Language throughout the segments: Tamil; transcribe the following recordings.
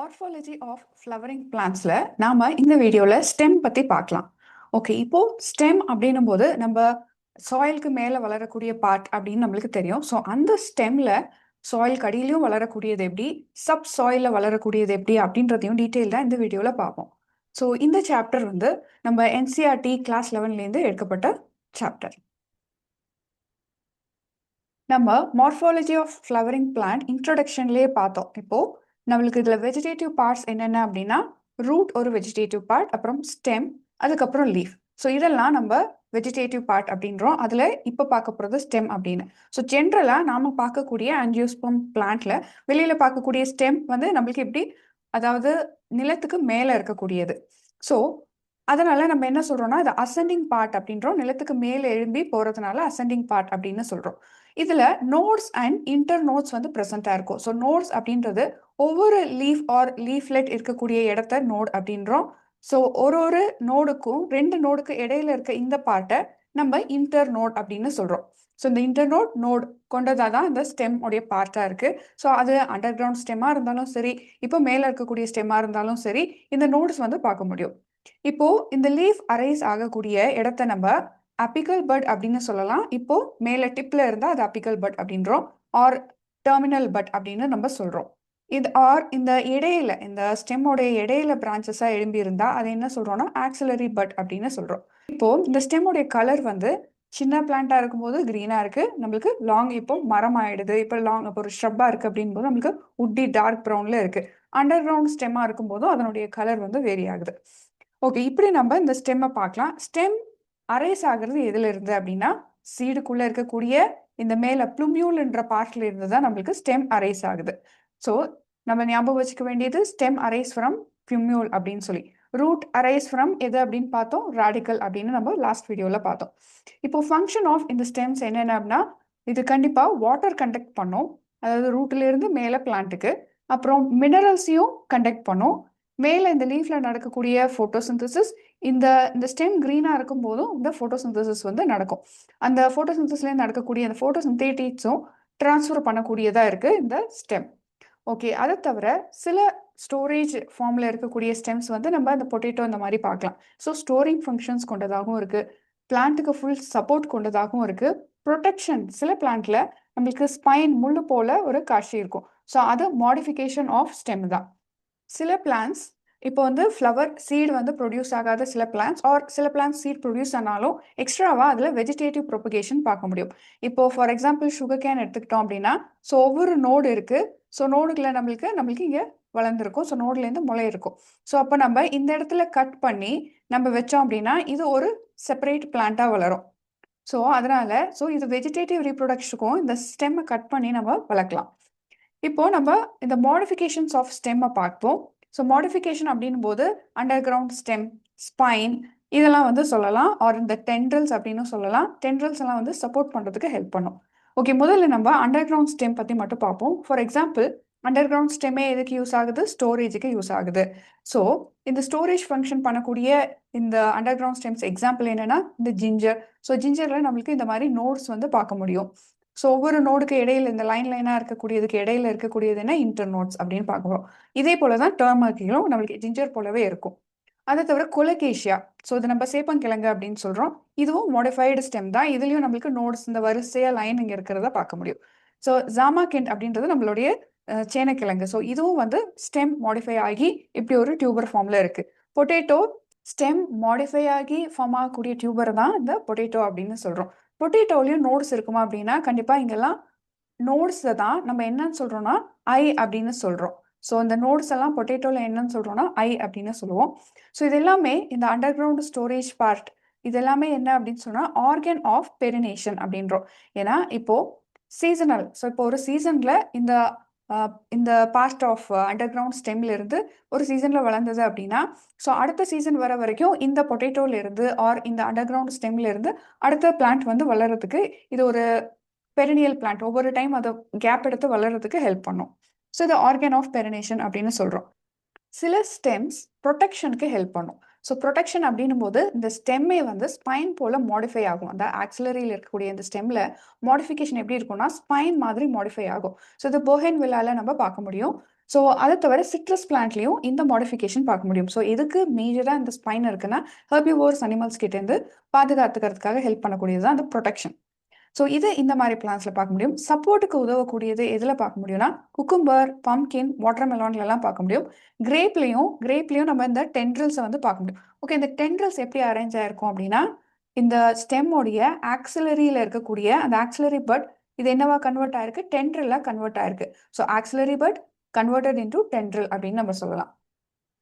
மார்ஃபாலஜி ஆஃப் ஃப்ளவரிங் பிளான்ட்ஸில் நாம் இந்த வீடியோவில் ஸ்டெம் பற்றி பார்க்கலாம். ஓகே, இப்போது ஸ்டெம் அப்படின்னும் போது நம்ம சாயிலுக்கு மேலே வளரக்கூடிய பார்ட் அப்படின்னு நம்மளுக்கு தெரியும். ஸோ அந்த ஸ்டெம்மில் சாயிலுக்கு அடியிலையும் வளரக்கூடியது எப்படி, சப் சாயிலில் வளரக்கூடியது எப்படி அப்படின்றதையும் டீட்டெயில்டாக இந்த வீடியோவில் பார்ப்போம். ஸோ இந்த சாப்டர் வந்து நம்ம என்சிஆர்டி கிளாஸ் 11லேருந்து எடுக்கப்பட்ட சாப்டர். நம்ம மார்ஃபாலஜி ஆஃப் ஃப்ளவரிங் பிளான்ட் இன்ட்ரொடக்ஷன்லேயே பார்த்தோம். இப்போது நம்மளுக்கு இதில் வெஜிடேட்டிவ் பார்ட்ஸ் என்னென்ன அப்படின்னா, ரூட் ஒரு வெஜிடேட்டிவ் பார்ட், அப்புறம் ஸ்டெம், அதுக்கப்புறம் லீஃப். ஸோ இதெல்லாம் நம்ம வெஜிடேட்டிவ் பார்ட் அப்படின்றோம். அதில் இப்போ பார்க்க போகிறது ஸ்டெம் அப்படின்னு. ஸோ ஜென்ரலாக நாம் பார்க்கக்கூடிய ஆஞ்சியோஸ்பம் பிளான்ட்ல வெளியில் பார்க்கக்கூடிய ஸ்டெம் வந்து நம்மளுக்கு எப்படி, அதாவது நிலத்துக்கு மேலே இருக்கக்கூடியது. ஸோ அதனால நம்ம என்ன சொல்றோம்னா, இது அசெண்டிங் பார்ட் அப்படின்றோம். நிலத்துக்கு மேலே எழும்பி போகிறதுனால அசெண்டிங் பார்ட் அப்படின்னு சொல்கிறோம். இதில் நோட்ஸ் அண்ட் இன்டர் நோட்ஸ் வந்து ப்ரெசென்ட்டாக இருக்கும். ஸோ நோட்ஸ் அப்படின்றது ஒவ்வொரு லீஃப் ஆர் லீஃப்லெட் இருக்கக்கூடிய இடத்த நோட் அப்படின்றோம். ஸோ ஒரு நோடுக்கும் 2 நோடுக்கு இடையில இருக்க இந்த பார்ட்டை நம்ம இன்டர் நோட் அப்படின்னு சொல்கிறோம். ஸோ இந்த இன்டர் நோட் கொண்டதாக தான் இந்த ஸ்டெம் உடைய பார்ட்டாக இருக்குது. ஸோ அது அண்டர் கிரவுண்ட் ஸ்டெம்மாக இருந்தாலும் சரி, இப்போ மேலே இருக்கக்கூடிய ஸ்டெம்மாக இருந்தாலும் சரி, இந்த நோட்ஸ் வந்து பார்க்க முடியும். இப்போ இந்த லீஃப் அரைஸ் ஆகக்கூடிய இடத்த நம்ம அபிக்கல் பட் அப்படின்னு சொல்லலாம். இப்போ மேலே டிப்ல இருந்தால் அது அபிக்கல் பட் அப்படின்றோம், ஆர் டெர்மினல் பட் அப்படின்னு நம்ம சொல்றோம். இது ஆர் இந்த இடையில, இந்த ஸ்டெம்மோடைய இடையில பிரான்ச்சஸாக எழும்பி இருந்தா அதை என்ன சொல்றோம்னா ஆக்சிலரி பட் அப்படின்னு சொல்றோம். இப்போ இந்த ஸ்டெம்மோடைய கலர் வந்து சின்ன பிளான்டா இருக்கும்போது கிரீனா இருக்கு, நம்மளுக்கு லாங் இப்போ மரம் ஆயிடுது, இப்போ லாங் இப்போ ஒரு ஷ்ரப்பா இருக்கு அப்படின் போது நம்மளுக்கு உட்டி டார்க் ப்ரௌன்ல இருக்கு. அண்டர் கிரவுண்ட் ஸ்டெம்மா இருக்கும்போதும் அதனுடைய கலர் வந்து வேரி ஆகுது. ஓகே, இப்படி நம்ம இந்த ஸ்டெம்மை பார்க்கலாம். ஸ்டெம் அரைஸ் ஆகிறது எதுல இருந்து அப்படின்னா, சீடுக்குள்ள இருக்கக்கூடிய இந்த மேல ப்ளூமியூல்ன்ற பார்ட்ல இருந்து தான் நம்மளுக்கு ஸ்டெம் அரைஸ் ஆகுது. ஸோ நம்ம ஞாபகம் வச்சுக்க வேண்டியது ஸ்டெம் அரைஸ் ஃப்ரம் ப்ளூமியூல் அப்படின்னு சொல்லி. ரூட் அரைஸ் ஃப்ரம் எது அப்படின்னு பார்த்தோம், ராடிக்கல் அப்படின்னு நம்ம லாஸ்ட் வீடியோவில் பார்த்தோம். இப்போ ஃபங்க்ஷன் ஆஃப் இந்த ஸ்டெம்ஸ் என்னென்ன அப்படின்னா, இது கண்டிப்பாக வாட்டர் கண்டக்ட் பண்ணும், அதாவது ரூட்ல இருந்து மேலே பிளான்ட்டுக்கு. அப்புறம் மினரல்ஸையும் கண்டக்ட் பண்ணும். மேலே இந்த லீஃப்ல நடக்கக்கூடிய ஃபோட்டோசிந்தசிஸ், இந்த இந்த ஸ்டெம் க்ரீனாக இருக்கும் போதும் இந்த ஃபோட்டோசிந்தசிஸ் வந்து நடக்கும். அந்த ஃபோட்டோசிந்தசிஸ்லேருந்து நடக்கக்கூடிய அந்த ஃபோட்டோசிந்தேட்டிக்ஸும் ட்ரான்ஸ்ஃபர் பண்ணக்கூடியதாக இருக்குது இந்த ஸ்டெம். ஓகே, அதை தவிர சில ஸ்டோரேஜ் ஃபார்மில் இருக்கக்கூடிய ஸ்டெம்ஸ் வந்து நம்ம அந்த பொட்டேட்டோ இந்த மாதிரி பார்க்கலாம். ஸோ ஸ்டோரிங் ஃபங்க்ஷன்ஸ் கொண்டதாகவும் இருக்குது, பிளான்ட்டுக்கு ஃபுல் சப்போர்ட் கொண்டதாகவும் இருக்குது. ப்ரொடெக்ஷன், சில பிளான்ட்ல நம்மளுக்கு ஸ்பைன் முள்ளு போல ஒரு காட்சி இருக்கும். ஸோ அது மாடிஃபிகேஷன் ஆஃப் ஸ்டெம் தான். சில பிளான்ஸ் இப்போ வந்து ஃப்ளவர் சீடு வந்து ப்ரொடியூஸ் ஆகாத சில பிளான்ஸ், ஆர் சில பிளான்ஸ் சீட் ப்ரொடியூஸ் ஆனாலும் எக்ஸ்ட்ராவாக அதில் வெஜிடேட்டிவ் ப்ரொபகேஷன் பார்க்க முடியும். இப்போ ஃபார் எக்ஸாம்பிள் சுகர் கேன் எடுத்துக்கிட்டோம் அப்படின்னா, ஸோ ஒவ்வொரு நோடு இருக்குது. ஸோ நோடுகளை நம்மளுக்கு இங்கே வளர்ந்துருக்கும். ஸோ நோடுலேருந்து முளை இருக்கும். ஸோ அப்போ நம்ம இந்த இடத்துல கட் பண்ணி நம்ம வச்சோம் அப்படின்னா இது ஒரு செப்பரேட் பிளான்ட்டாக வளரும். ஸோ அதனால இது வெஜிடேட்டிவ் ரீப்ரொடக்ஷனுக்கும் இந்த ஸ்டெம்மை கட் பண்ணி நம்ம வளர்க்கலாம். இப்போ நம்ம இந்த மாடிஃபிகேஷன்ஸ் ஆஃப் ஸ்டெம்மை பார்ப்போம். ஸோ மாடிஃபிகேஷன் அப்படின் போது அண்டர் கிரவுண்ட் ஸ்டெம், ஸ்பைன் இதெல்லாம் வந்து சொல்லலாம், ஆர் இந்த டென்ட்ரல்ஸ் அப்படின்னு சொல்லலாம். டென்ட்ரல்ஸ் எல்லாம் வந்து சப்போர்ட் பண்ணுறதுக்கு ஹெல்ப் பண்ணும். ஓகே, முதல்ல நம்ம அண்டர் கிரவுண்ட் ஸ்டெம் பற்றி மட்டும் பார்ப்போம். ஃபார் எக்ஸாம்பிள் அண்டர் கிரவுண்ட் ஸ்டெம்மே எதுக்கு யூஸ் ஆகுது, ஸ்டோரேஜுக்கு யூஸ் ஆகுது. ஸோ இந்த ஸ்டோரேஜ் ஃபங்க்ஷன் பண்ணக்கூடிய இந்த அண்டர் கிரவுண்ட் ஸ்டெம்ஸ் எக்ஸாம்பிள் என்னன்னா இந்த ஜிஞ்சர். ஸோ ஜிஞ்சரில் நம்மளுக்கு இந்த மாதிரி நோட்ஸ் வந்து பார்க்க முடியும். ஸோ ஒவ்வொரு நோடுக்கு இடையில இந்த லைனாக இருக்கக்கூடியதுக்கு இடையில இருக்கக்கூடியது என்ன, இன்டர் நோட்ஸ் அப்படின்னு பார்க்குறோம். இதே போல தான் டர்மரிக்கும் நம்மளுக்கு ஜிஞ்சர் போலவே இருக்கும். அதை தவிர கொலகேஷியா, ஸோ இது நம்ம சேப்பங்கிழங்கு அப்படின்னு சொல்கிறோம். இதுவும் மாடிஃபைடு ஸ்டெம் தான். இதுலேயும் நம்மளுக்கு நோட்ஸ் இந்த வரிசையாக லைன் இங்கே இருக்கிறத பார்க்க முடியும். ஸோ ஜாமாகெண்ட் அப்படின்றது நம்மளுடைய சேனக்கிழங்கு. ஸோ இதுவும் வந்து ஸ்டெம் மாடிஃபை ஆகி இப்படி ஒரு டியூபர் ஃபார்மில் இருக்குது. பொட்டேட்டோ ஸ்டெம் மாடிஃபை ஆகி ஃபார்ம் ஆகக்கூடிய டியூபர் தான் இந்த பொட்டேட்டோ அப்படின்னு சொல்கிறோம். பொட்டேட்டோலையும் நோட்ஸ் இருக்குமா அப்படின்னா கண்டிப்பாக இங்கெல்லாம் நோட்ஸை தான் நம்ம என்னன்னு சொல்கிறோம்னா ஐ அப்படின்னு சொல்கிறோம். ஸோ இந்த நோட்ஸ் எல்லாம் பொட்டேட்டோவில் என்னன்னு சொல்கிறோம்னா ஐ அப்படின்னு சொல்லுவோம். ஸோ இது எல்லாமே இந்த அண்டர் கிரவுண்ட் ஸ்டோரேஜ் பார்ட், இது எல்லாமே என்ன அப்படின்னு சொன்னால் ஆர்கன் ஆஃப் பெரினேஷன் அப்படின்றோம். ஏன்னா இப்போது சீசனல், ஸோ இப்போ ஒரு சீசனில் இந்த பார்ட் ஆஃப் அண்டர் கிரவுண்ட் ஸ்டெம்ல இருந்து ஒரு சீசனில் வளர்ந்தது அப்படின்னா, ஸோ அடுத்த சீசன் வர வரைக்கும் இந்த பொட்டேட்டோல இருந்து ஆர் இந்த அண்டர் கிரவுண்ட் ஸ்டெம்ல இருந்து அடுத்த பிளான்ட் வந்து வளர்கிறதுக்கு இது ஒரு பெரினியல் பிளான்ட், ஒவ்வொரு டைம் அதை கேப் எடுத்து வளர்கிறதுக்கு ஹெல்ப் பண்ணும். ஸோ இது ஆர்கன் ஆஃப் பெரினேஷன் அப்படின்னு சொல்கிறோம். சில ஸ்டெம்ஸ் ப்ரொடெக்ஷனுக்கு ஹெல்ப் பண்ணும். ஸோ ப்ரொடெக்ஷன் அப்படின்னும் போது இந்த ஸ்டெம்மே வந்து ஸ்பைன் போல மாடிஃபை ஆகும். அந்த ஆக்சிலரியில் இருக்கக்கூடிய இந்த ஸ்டெம்ல மாடிஃபிகேஷன் எப்படி இருக்கும்னா ஸ்பைன் மாதிரி மாடிஃபை ஆகும். ஸோ இது போஹென்வில்லால நம்ம பார்க்க முடியும். ஸோ அதை தவிர சிட்ரஸ் பிளான்ட்லேயும் இந்த மாடிஃபிகேஷன் பார்க்க முடியும். ஸோ எதுக்கு மேஜராக இந்த ஸ்பைன் இருக்குன்னா ஹெர்பிவோர்ஸ் அனிமல்ஸ் கிட்டேருந்து பாதுகாத்துக்கிறதுக்காக ஹெல்ப் பண்ணக்கூடியது தான் அந்த ப்ரொடெக்ஷன். ஸோ இது இந்த மாதிரி பிளான்ஸ்ல பார்க்க முடியும். சப்போர்ட்டுக்கு உதவக்கூடியது எதில் பார்க்க முடியும்னா குக்கும்பர், பம்கின், வாட்டர்மெலான்லாம் பார்க்க முடியும். கிரேப்லேயும் நம்ம இந்த டென்ட்ரல்ஸை வந்து பார்க்க முடியும். ஓகே, இந்த டென்ட்ரல்ஸ் எப்படி அரேஞ்ச் ஆயிருக்கும் அப்படின்னா இந்த ஸ்டெம்மோடைய ஆக்சிலரியில் இருக்கக்கூடிய அந்த ஆக்சிலரி பட் இது என்னவா கன்வெர்ட் ஆயிருக்கு, டென்ட்ரலாக கன்வெர்ட் ஆயிருக்கு. So auxiliary but converted into tendril அப்படின்னு நம்ம சொல்லலாம்.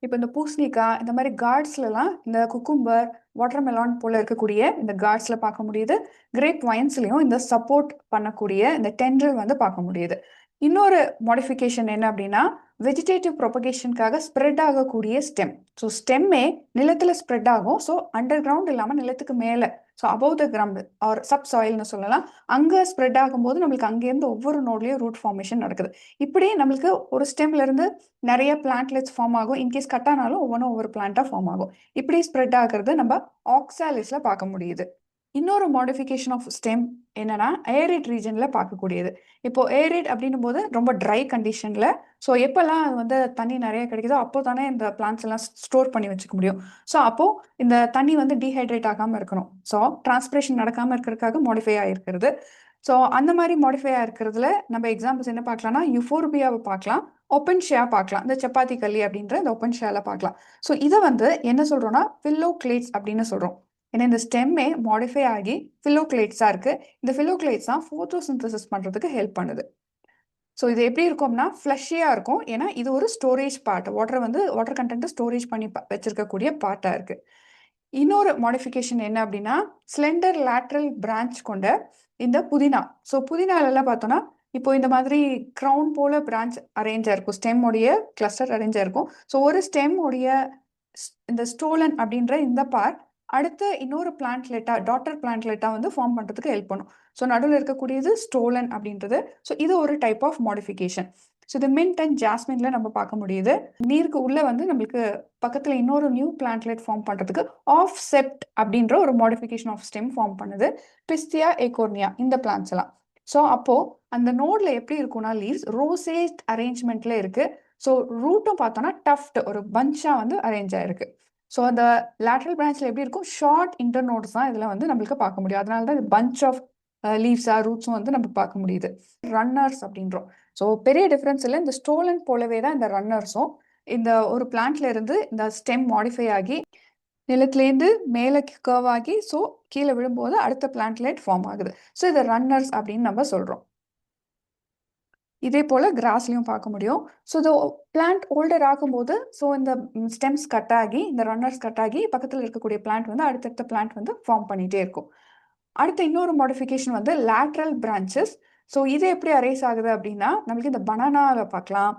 இப்போ இந்த பூசணிக்காய் இந்த மாதிரி கார்ட்ஸ்லாம் இந்த குக்கும்பர், வாட்டர்மெலான் போல இருக்கக்கூடிய இந்த கார்ட்ஸில் பார்க்க முடியுது. கிரேப் வைன்ஸ்லையும் இந்த சப்போர்ட் பண்ணக்கூடிய இந்த டென்ட்ரல் வந்து பார்க்க முடியுது. இன்னொரு மாடிஃபிகேஷன் என்ன அப்படின்னா வெஜிடேட்டிவ் ப்ரொபகேஷனுக்காக ஸ்ப்ரெட் ஆகக்கூடிய ஸ்டெம். ஸோ ஸ்டெம்மே நிலத்தில் ஸ்ப்ரெட் ஆகும். ஸோ அண்டர் கிரவுண்ட் இல்லாமல் நிலத்துக்கு மேலே, so above the ground or sub சாயில்னு சொல்லலாம், அங்கே ஸ்ப்ரெட் ஆகும்போது நம்மளுக்கு அங்கேருந்து ஒவ்வொரு நோட்லேயும் ரூட் ஃபார்மேஷன் நடக்குது. இப்படி நம்மளுக்கு ஒரு ஸ்டெம்ல இருந்து நிறைய பிளான்ட்லெட்ஸ் ஃபார்ம் ஆகும். இன்கேஸ் கட் ஆனாலும் ஒவ்வொரு பிளான்ட்டாக ஃபார்ம் ஆகும். இப்படி ஸ்ப்ரெட் ஆகிறது நம்ம ஆக்சாலிஸ்ல பார்க்க முடியுது. இன்னொரு மாடிஃபிகேஷன் ஆஃப் ஸ்டெம் என்னன்னா ஏரிட் ரீஜன்ல பார்க்கக்கூடியது. இப்போ ஏரிட் அப்படின்னும் போது ரொம்ப ட்ரை கண்டிஷன்ல, ஸோ எப்பெல்லாம் அது வந்து தண்ணி நிறைய கிடைக்குதோ அப்போ தானே இந்த பிளான்ட்ஸ் எல்லாம் ஸ்டோர் பண்ணி வச்சுக்க முடியும். ஸோ அப்போ இந்த தண்ணி வந்து டீஹைட்ரேட் ஆகாமல் இருக்கணும். ஸோ டிரான்ஸ்பிரேஷன் நடக்காமல் இருக்கிறதுக்காக மாடிஃபை ஆகிருக்கிறது. ஸோ அந்த மாதிரி மாடிஃபை ஆகிருக்கிறதுல நம்ம எக்ஸாம்பிள்ஸ் என்ன பார்க்கலாம்னா யூஃபோர்பியாவை பார்க்கலாம், ஓப்பன் ஷேயா பார்க்கலாம். இந்த சப்பாத்தி கல்லி அப்படின்ற இந்த ஓப்பன் ஷேல பார்க்கலாம். ஸோ இதை வந்து என்ன சொல்றோம்னா பில்லோக்ளேட்ஸ் அப்படின்னு சொல்றோம். ஏன்னா இந்த ஸ்டெம்மே மாடிஃபை ஆகி ஃபிலோக்ளேட்ஸாக இருக்கு. இந்த ஃபிலோக்ளேட்ஸ் தான் ஃபோட்டோசிந்தசிஸ் பண்ணுறதுக்கு ஹெல்ப் பண்ணுது. ஸோ இது எப்படி இருக்கும்னா ஃப்ளஷியாக இருக்கும். ஏன்னா இது ஒரு ஸ்டோரேஜ் பார்ட், வாட்டர் கண்டென்ட்டை ஸ்டோரேஜ் பண்ணி வச்சிருக்கக்கூடிய பார்ட்டாக இருக்கு. இன்னொரு மாடிஃபிகேஷன் என்ன அப்படின்னா ஸ்லெண்டர் லேட்ரல் பிரான்ச் கொண்ட இந்த புதினா. ஸோ புதினாலெல்லாம் பார்த்தோன்னா இப்போ இந்த மாதிரி க்ரௌன் போல பிரான்ச் அரேஞ்சாக இருக்கும், ஸ்டெம்மோடைய கிளஸ்டர் அரேஞ்சாக இருக்கும். ஸோ ஒரு ஸ்டெம்மோடைய இந்த ஸ்டோலன் அப்படின்ற இந்த பார்ட் அடுத்த இன்னொரு பிளான்ட்லெட்டா டாட்டர் பிளான்ட்லெட்டா வந்து ஃபார்ம் பண்ணுறதுக்கு ஹெல்ப் பண்ணும். ஸோ நடுவில் இருக்கக்கூடியது ஸ்டோலன் அப்படின்றது. ஸோ இது ஒரு டைப் ஆஃப் மாடிஃபிகேஷன். ஸோ இது மின்ட் அண்ட் ஜாஸ்மின்ல நம்ம பார்க்க முடியுது. நீருக்கு உள்ள வந்து நம்மளுக்கு பக்கத்தில் இன்னொரு நியூ பிளான்ட்லெட் ஃபார்ம் பண்ணுறதுக்கு ஆஃப் செப்ட் அப்படின்ற ஒரு மாடிஃபிகேஷன் ஆஃப் ஸ்டெம் ஃபார்ம் பண்ணுது பிஸ்தியா ஏகோர்னியா இந்த பிளான்ட்ஸ் எல்லாம். ஸோ அப்போ அந்த நோட்ல எப்படி இருக்கும்னா லீவ்ஸ் ரோசேட் அரேஞ்ச்மெண்ட்ல இருக்கு. ஸோ ரூட்டும் பார்த்தோன்னா டஃப்ட் ஒரு பஞ்சா வந்து அரேஞ்ச் ஆயிருக்கு. ஸோ அந்த லேட்ரல் பிரான்ச்ல எப்படி இருக்கும், ஷார்ட் இன்டர்நோட்ஸ் தான் இதில் வந்து நம்மளுக்கு பார்க்க முடியும். அதனால தான் இது பஞ்ச் ஆஃப் லீவ்ஸாக ரூட்ஸும் வந்து நம்ம பார்க்க முடியுது. ரன்னர்ஸ் அப்படின்றோம். ஸோ பெரிய டிஃப்ரென்ஸ் இல்லை, இந்த ஸ்டோலன் போலவே தான் இந்த ரன்னர்ஸும். இந்த ஒரு பிளான்ட்ல இருந்து இந்த ஸ்டெம் மாடிஃபை ஆகி நிலத்துலேருந்து மேலே கர்வ் ஆகி ஸோ கீழே விழும்போது அடுத்த பிளான்ட்லேட் ஃபார்ம் ஆகுது. ஸோ இதை ரன்னர்ஸ் அப்படின்னு நம்ம சொல்கிறோம். இதே போல் கிராஸ்லையும் பார்க்க முடியும். ஸோ இந்த பிளான்ட் ஓல்டர் ஆகும்போது ஸோ இந்த ஸ்டெம்ஸ் கட் ஆகி இந்த ரன்னர்ஸ் கட் ஆகி பக்கத்தில் இருக்கக்கூடிய பிளான்ட் வந்து அடுத்தடுத்த பிளான்ட் வந்து ஃபார்ம் பண்ணிகிட்டே இருக்கும். அடுத்த இன்னொரு மாடிஃபிகேஷன் வந்து லேட்ரல் பிரான்ச்சஸ். ஸோ இது எப்படி அரேஸ் ஆகுது அப்படின்னா நம்மளுக்கு இந்த பனானாவில் பார்க்கலாம்,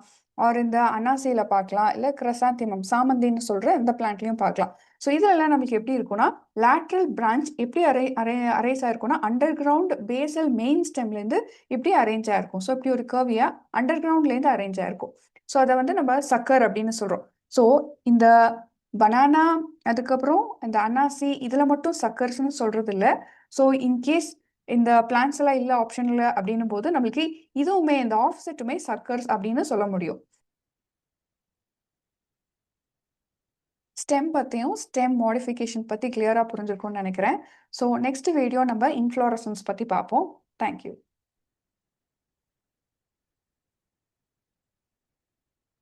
ஆர் இந்த அனாசையில் பார்க்கலாம், இல்லை கிரசாந்திமம் சாமந்தின்னு சொல்கிற இந்த பிளான்ட்லையும் பார்க்கலாம். ஸோ இதெல்லாம் நம்மளுக்கு எப்படி இருக்குன்னா லேட்ரல் பிரான்ச் எப்படி அரேஸ் ஆயிருக்கும்னா அண்டர் கிரவுண்ட் பேசல் மெயின் ஸ்டெம்லேருந்து இப்படி அரேஞ்ச் ஆயிருக்கும். ஸோ இப்படி ஒரு கர்வியாக அண்டர் கிரவுண்ட்லேருந்து அரேஞ்ச் ஆயிருக்கும். ஸோ அதை வந்து நம்ம சக்கர் அப்படின்னு சொல்கிறோம். ஸோ இந்த பனானா அதுக்கப்புறம் இந்த அன்னாசி இதில் மட்டும் சக்கர்ஸ்ன்னு சொல்கிறது இல்லை. ஸோ இன்கேஸ் இந்த பிளான்ஸ் எல்லாம் இல்லை ஆப்ஷனில் அப்படின்னும் போது நம்மளுக்கு இதுவுமே இந்த ஆஃப்செட்டுமே சக்கர்ஸ் அப்படின்னு சொல்ல முடியும். ஸ்டெம் பற்றியும் ஸ்டெம் மாடிஃபிகேஷன் பற்றி கிளியராக புரிஞ்சிருக்கும்னு நினைக்கிறேன். ஸோ நெக்ஸ்ட் வீடியோ நம்ம இன்ஃப்ளோரசன்ஸ் பற்றி பார்ப்போம். தேங்க்யூ.